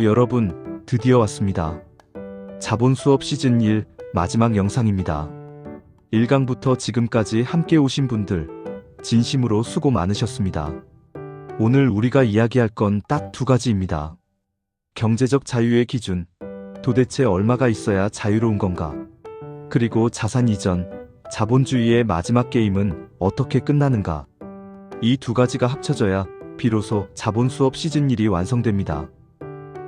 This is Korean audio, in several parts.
여러분, 드디어 왔습니다. 자본 수업 시즌 1 마지막 영상입니다. 1강부터 지금까지 함께 오신 분들, 진심으로 수고 많으셨습니다. 오늘 우리가 이야기할 건 딱 두 가지입니다. 경제적 자유의 기준, 도대체 얼마가 있어야 자유로운 건가? 그리고 자산 이전, 자본주의의 마지막 게임은 어떻게 끝나는가? 이 두 가지가 합쳐져야 비로소 자본 수업 시즌 1이 완성됩니다.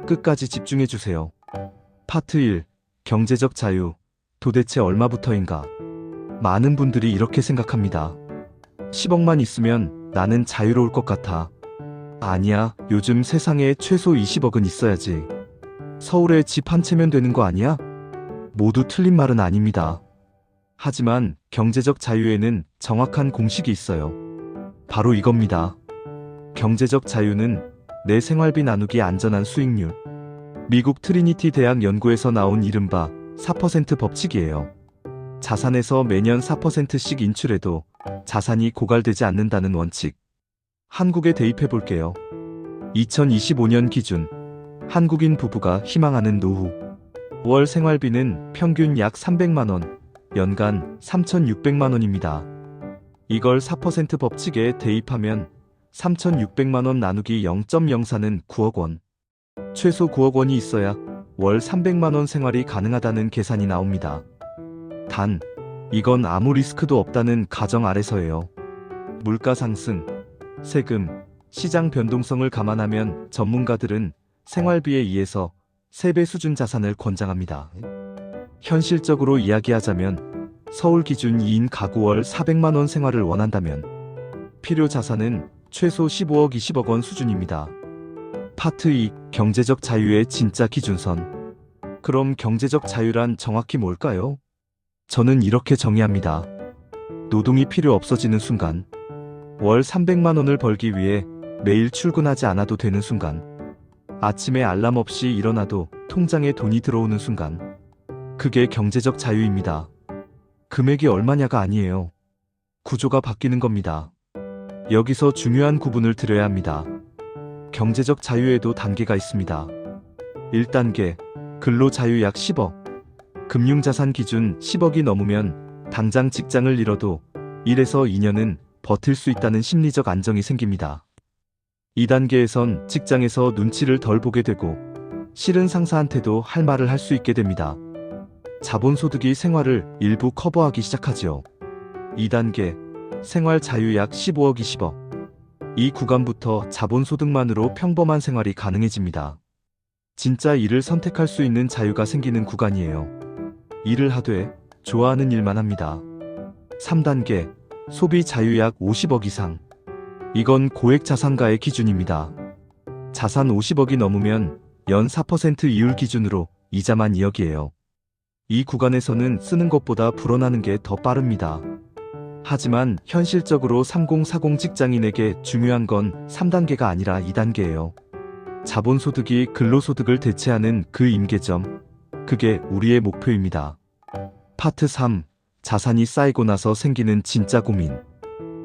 끝까지 집중해주세요. 파트 1. 경제적 자유, 도대체 얼마부터인가? 많은 분들이 이렇게 생각합니다. 10억만 있으면 나는 자유로울 것 같아. 아니야, 요즘 세상에 최소 20억은 있어야지. 서울에 집 한 채면 되는 거 아니야? 모두 틀린 말은 아닙니다. 하지만 경제적 자유에는 정확한 공식이 있어요. 바로 이겁니다. 경제적 자유는 내 생활비 나누기 안전한 수익률. 미국 트리니티 대학 연구에서 나온 이른바 4% 법칙이에요. 자산에서 매년 4%씩 인출해도 자산이 고갈되지 않는다는 원칙. 한국에 대입해 볼게요. 2025년 기준 한국인 부부가 희망하는 노후. 월 생활비는 평균 약 300만원, 연간 3,600만원입니다. 이걸 4% 법칙에 대입하면 3,600만원 나누기 0.04는 9억 원. 최소 9억 원이 있어야 월 300만원 생활이 가능하다는 계산이 나옵니다. 단, 이건 아무 리스크도 없다는 가정 아래서예요. 물가 상승, 세금, 시장 변동성을 감안하면 전문가들은 생활비에 의해서 3배 수준 자산을 권장합니다. 현실적으로 이야기하자면 서울 기준 2인 가구 월 400만원 생활을 원한다면 필요 자산은 최소 15억 20억 원 수준입니다. 파트 2. 경제적 자유의 진짜 기준선. 그럼 경제적 자유란 정확히 뭘까요? 저는 이렇게 정의합니다. 노동이 필요 없어지는 순간, 월 300만원을 벌기 위해 매일 출근하지 않아도 되는 순간, 아침에 알람 없이 일어나도 통장에 돈이 들어오는 순간, 그게 경제적 자유입니다. 금액이 얼마냐가 아니에요. 구조가 바뀌는 겁니다. 여기서 중요한 구분을 드려야 합니다. 경제적 자유에도 단계가 있습니다. 1단계, 근로자유 약 10억. 금융자산 기준 10억이 넘으면 당장 직장을 잃어도 1에서 2년은 버틸 수 있다는 심리적 안정이 생깁니다. 2단계에선 직장에서 눈치를 덜 보게 되고 싫은 상사한테도 할 말을 할 수 있게 됩니다. 자본소득이 생활을 일부 커버하기 시작하지요. 2단계, 생활 자유 약 15억 20억. 이 구간부터 자본소득만으로 평범한 생활이 가능해집니다. 진짜 일을 선택할 수 있는 자유가 생기는 구간이에요. 일을 하되 좋아하는 일만 합니다. 3단계, 소비 자유 약 50억 이상. 이건 고액 자산가의 기준입니다. 자산 50억이 넘으면 연 4% 이율 기준으로 이자만 2억이에요. 이 구간에서는 쓰는 것보다 불어나는 게 더 빠릅니다. 하지만 현실적으로 3040 직장인에게 중요한 건 3단계가 아니라 2단계예요. 자본소득이 근로소득을 대체하는 그 임계점. 그게 우리의 목표입니다. 파트 3. 자산이 쌓이고 나서 생기는 진짜 고민.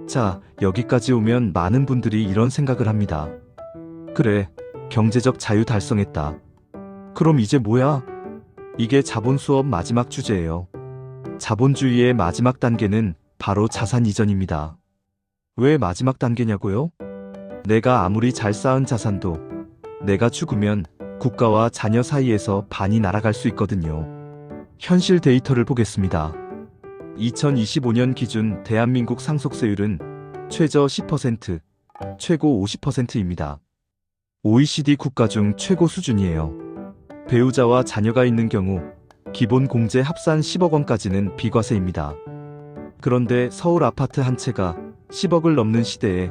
자, 여기까지 오면 많은 분들이 이런 생각을 합니다. 그래, 경제적 자유 달성했다. 그럼 이제 뭐야? 이게 자본 수업 마지막 주제예요. 자본주의의 마지막 단계는 바로 자산 이전입니다. 왜 마지막 단계냐고요? 내가 아무리 잘 쌓은 자산도 내가 죽으면 국가와 자녀 사이에서 반이 날아갈 수 있거든요. 현실 데이터를 보겠습니다. 2025년 기준 대한민국 상속세율은 최저 10%, 최고 50%입니다. OECD 국가 중 최고 수준이에요. 배우자와 자녀가 있는 경우 기본 공제 합산 10억 원까지는 비과세입니다. 그런데 서울 아파트 한 채가 10억을 넘는 시대에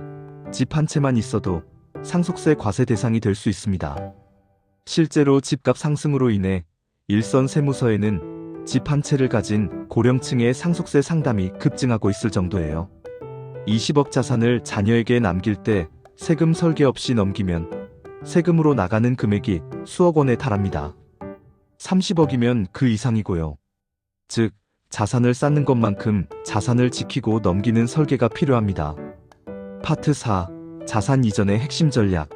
집 한 채만 있어도 상속세 과세 대상이 될 수 있습니다. 실제로 집값 상승으로 인해 일선 세무서에는 집 한 채를 가진 고령층의 상속세 상담이 급증하고 있을 정도예요. 20억 자산을 자녀에게 남길 때 세금 설계 없이 넘기면 세금으로 나가는 금액이 수억 원에 달합니다. 30억이면 그 이상이고요. 즉, 자산을 쌓는 것만큼 자산을 지키고 넘기는 설계가 필요합니다. 파트 4. 자산 이전의 핵심 전략.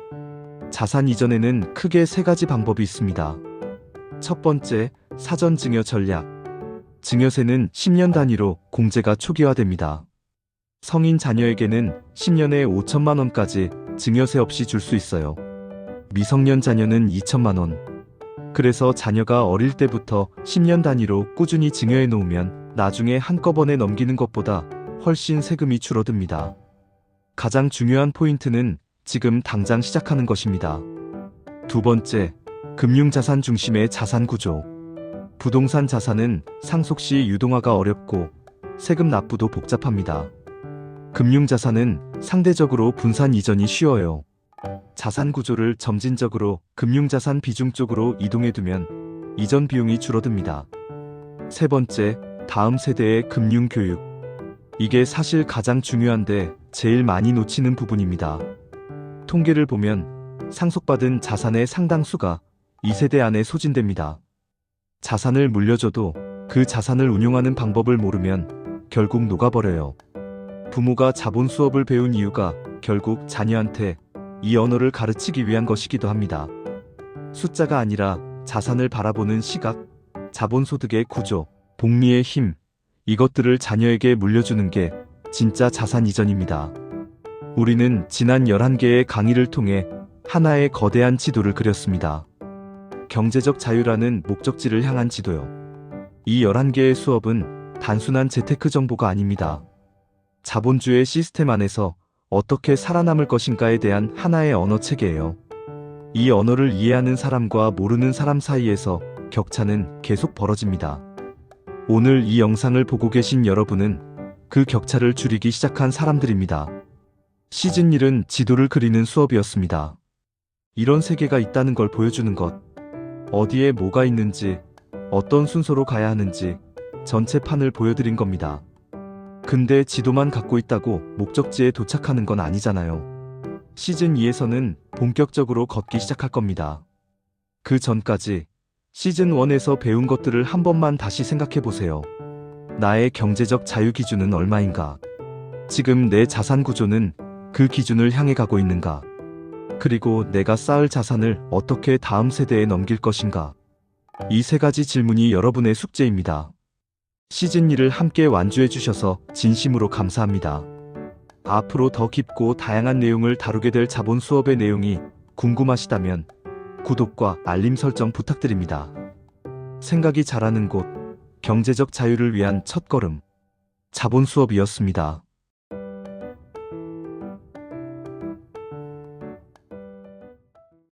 자산 이전에는 크게 세 가지 방법이 있습니다. 첫 번째, 사전 증여 전략. 증여세는 10년 단위로 공제가 초기화됩니다. 성인 자녀에게는 10년에 5천만 원까지 증여세 없이 줄 수 있어요. 미성년 자녀는 2천만 원. 그래서 자녀가 어릴 때부터 10년 단위로 꾸준히 증여해 놓으면 나중에 한꺼번에 넘기는 것보다 훨씬 세금이 줄어듭니다. 가장 중요한 포인트는 지금 당장 시작하는 것입니다. 두 번째, 금융자산 중심의 자산 구조. 부동산 자산은 상속 시 유동화가 어렵고 세금 납부도 복잡합니다. 금융자산은 상대적으로 분산 이전이 쉬워요. 자산 구조를 점진적으로 금융자산 비중 쪽으로 이동해두면 이전 비용이 줄어듭니다. 세 번째, 다음 세대의 금융교육. 이게 사실 가장 중요한데 제일 많이 놓치는 부분입니다. 통계를 보면 상속받은 자산의 상당수가 2세대 안에 소진됩니다. 자산을 물려줘도 그 자산을 운용하는 방법을 모르면 결국 녹아버려요. 부모가 자본 수업을 배운 이유가 결국 자녀한테 이 언어를 가르치기 위한 것이기도 합니다. 숫자가 아니라 자산을 바라보는 시각, 자본소득의 구조, 복리의 힘, 이것들을 자녀에게 물려주는 게 진짜 자산 이전입니다. 우리는 지난 11개의 강의를 통해 하나의 거대한 지도를 그렸습니다. 경제적 자유라는 목적지를 향한 지도요. 이 11개의 수업은 단순한 재테크 정보가 아닙니다. 자본주의 시스템 안에서 어떻게 살아남을 것인가에 대한 하나의 언어 체계예요. 이 언어를 이해하는 사람과 모르는 사람 사이에서 격차는 계속 벌어집니다. 오늘 이 영상을 보고 계신 여러분은 그 격차를 줄이기 시작한 사람들입니다. 시즌 1은 지도를 그리는 수업이었습니다. 이런 세계가 있다는 걸 보여주는 것, 어디에 뭐가 있는지, 어떤 순서로 가야 하는지 전체 판을 보여드린 겁니다. 근데 지도만 갖고 있다고 목적지에 도착하는 건 아니잖아요. 시즌 2에서는 본격적으로 걷기 시작할 겁니다. 그 전까지 시즌 1에서 배운 것들을 한 번만 다시 생각해 보세요. 나의 경제적 자유 기준은 얼마인가? 지금 내 자산 구조는 그 기준을 향해 가고 있는가? 그리고 내가 쌓을 자산을 어떻게 다음 세대에 넘길 것인가? 이 세 가지 질문이 여러분의 숙제입니다. 시즌 2를 함께 완주해 주셔서 진심으로 감사합니다. 앞으로 더 깊고 다양한 내용을 다루게 될 자본 수업의 내용이 궁금하시다면 구독과 알림 설정 부탁드립니다. 생각이 자라는 곳, 경제적 자유를 위한 첫걸음, 자본 수업이었습니다.